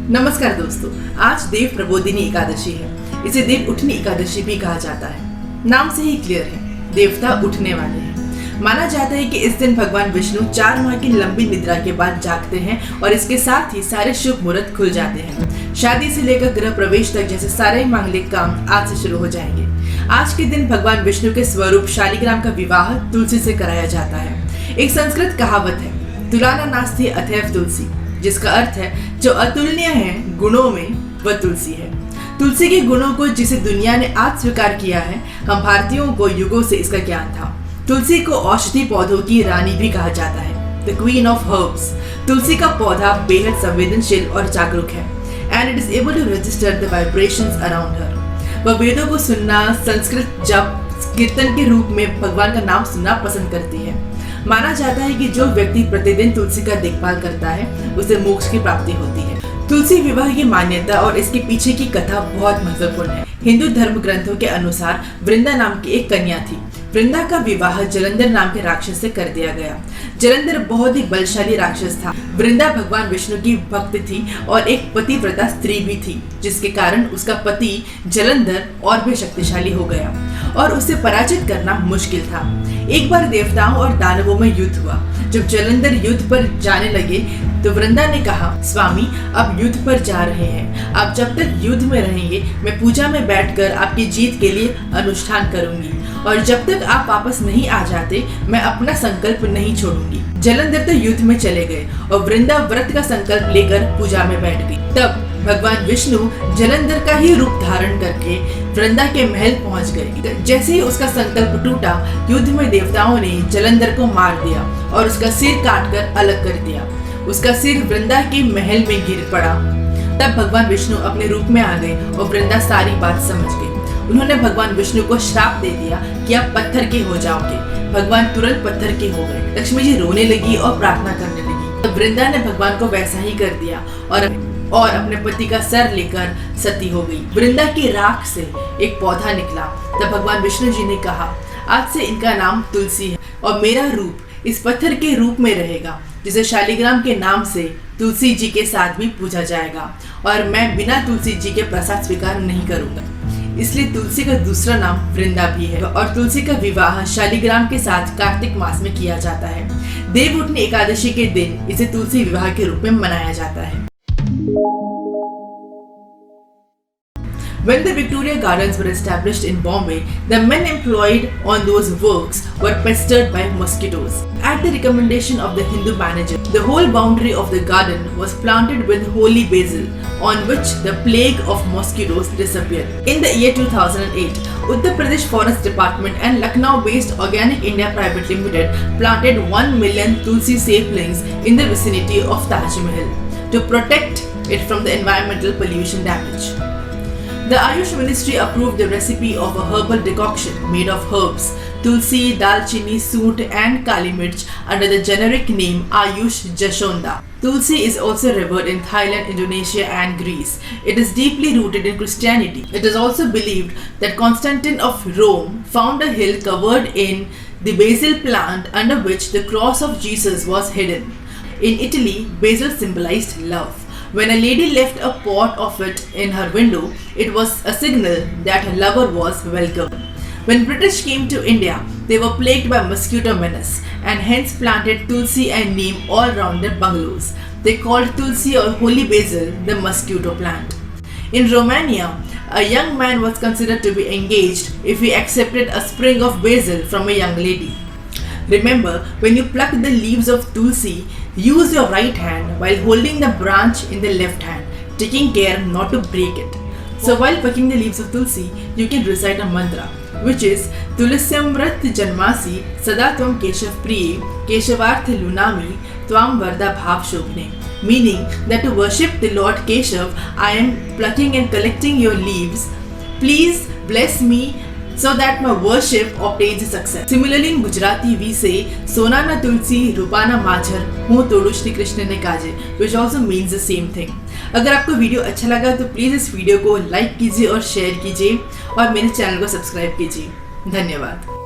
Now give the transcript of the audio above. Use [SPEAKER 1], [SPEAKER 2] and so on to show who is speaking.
[SPEAKER 1] नमस्कार दोस्तों, आज देव प्रबोधिनी एकादशी है। इसे देव उठनी एकादशी भी कहा जाता है। नाम से ही क्लियर है, देवता उठने वाले हैं। माना जाता है कि इस दिन भगवान विष्णु 4 माह की लंबी निद्रा के बाद जागते हैं और इसके साथ ही सारे शुभ मुहूर्त खुल जाते हैं। शादी से लेकर गृह प्रवेश तक जैसे सारे मांगलिक काम आज से शुरू हो जाएंगे। आज के दिन भगवान विष्णु के स्वरूप शालिग्राम का विवाह तुलसी से कराया जाता है। एक संस्कृत कहावत है, तुलाना नास्ति अथैव तुलसी, जिसका अर्थ है जो अतुलनीय है गुणों में वह तुलसी है। तुलसी के गुणों को जिसे दुनिया ने आज स्वीकार किया है, हम भारतीयों को युगों से इसका ज्ञान था। तुलसी को औषधि पौधों की रानी भी कहा जाता है, द क्वीन ऑफ हर्ब्स। तुलसी का पौधा बेहद संवेदनशील और जागरूक है, and it is able to register the vibrations around her. वह वेदों को सुनना, संस्कृत जप, कीर्तन के रूप में भगवान का नाम सुनना पसंद करती है। माना जाता है कि जो व्यक्ति प्रतिदिन तुलसी का देखभाल करता है उसे मोक्ष की प्राप्ति होती है। तुलसी विवाह की मान्यता और इसके पीछे की कथा बहुत महत्वपूर्ण है। हिंदू धर्म ग्रंथों के अनुसार वृंदा नाम की एक कन्या थी। वृंदा का विवाह जलंधर नाम के राक्षस से कर दिया गया। जलंधर बहुत ही बलशाली राक्षस था। वृंदा भगवान विष्णु की भक्त थी और एक पतिव्रता स्त्री भी थी, जिसके कारण उसका पति जलंधर और भी शक्तिशाली हो गया और उसे पराजित करना मुश्किल था। एक बार देवताओं और दानवों में युद्ध हुआ। जब जलंधर युद्ध पर जाने लगे तो वृंदा ने कहा, स्वामी अब युद्ध पर जा रहे हैं, आप जब तक युद्ध में रहेंगे मैं पूजा में बैठकर आपकी जीत के लिए अनुष्ठान करूंगी, और जब तक आप वापस नहीं आ जाते मैं अपना संकल्प नहीं छोड़ूंगी। जलंधर तो युद्ध में चले गए और वृंदा व्रत का संकल्प लेकर पूजा में बैठ गई। तब भगवान विष्णु जलंधर का ही रूप धारण करके वृंदा के महल पहुंच गए। जैसे ही उसका संकल्प टूटा, युद्ध में देवताओं ने जलंधर को मार दिया और उसका सिर काटकर अलग कर दिया। उसका सिर वृंदा के महल में गिर पड़ा। तब भगवान विष्णु अपने रूप में आ गए और वृंदा सारी बात समझ गई। उन्होंने भगवान विष्णु को श्राप दे दिया कि आप पत्थर के हो जाओगे। भगवान तुरंत पत्थर के हो गए। लक्ष्मी जी रोने लगी और प्रार्थना करने लगी। तब वृंदा ने भगवान को वैसा ही कर दिया और अपने पति का सर लेकर सती हो गई। वृंदा की राख से एक पौधा निकला। तब भगवान विष्णु जी ने कहा, आज से इनका नाम तुलसी है और मेरा रूप इस पत्थर के रूप में रहेगा, जिसे शालिग्राम के नाम से तुलसी जी के साथ भी पूजा जाएगा, और मैं बिना तुलसी जी के प्रसाद स्वीकार नहीं करूंगा। इसलिए तुलसी का दूसरा नाम वृंदा भी है। और तुलसी का विवाह शालिग्राम के साथ कार्तिक मास में किया जाता है। देव उठनी एकादशी के दिन इसे तुलसी विवाह के रूप में मनाया जाता है। When the Victoria Gardens were established in Bombay, the men employed on those works were pestered by mosquitoes. At the recommendation of the Hindu manager, the whole boundary of the garden was planted with holy basil, on which the plague of mosquitoes disappeared. In the year 2008, Uttar Pradesh Forest Department and Lucknow-based Organic India Private Limited planted 1 million tulsi saplings in the vicinity of Taj Mahal to protect it from the environmental pollution damage. The Ayush Ministry approved the recipe of a herbal decoction made of herbs, tulsi, dalchini, soot and kali mirch under the generic name Ayush Jashonda. Tulsi is also revered in Thailand, Indonesia and Greece. It is deeply rooted in Christianity. It is also believed that Constantine of Rome found a hill covered in the basil plant under which the cross of Jesus was hidden. In Italy, basil symbolized love. When a lady left a pot of it in her window, it was a signal that her lover was welcome. When British came to India, they were plagued by mosquito menace and hence planted tulsi and neem all around their bungalows. They called tulsi or holy basil the mosquito plant. In Romania, a young man was considered to be engaged if he accepted a sprig of basil from a young lady. Remember, when you pluck the leaves of tulsi, use your right hand while holding the branch in the left hand, taking care not to break it. So while plucking the leaves of tulsi, you can recite a mantra, which is Tulisyamrit Janmasi Sada Tvam Keshav Priye Keshavarth Lunami Tvam Varda Bhav Shobhne, meaning that to worship the Lord Keshav, I am plucking and collecting your leaves. Please bless me so that my worship obtains success. Similarly in Gujarati we say Sona na tulsi Rupana Majhar हूँ तोड़ू श्री कृष्ण ने काजे, which also means the same thing. अगर आपको video अच्छा लगा तो please इस video को लाइक कीजिए और शेयर कीजिए और मेरे चैनल को सब्सक्राइब कीजिए. धन्यवाद.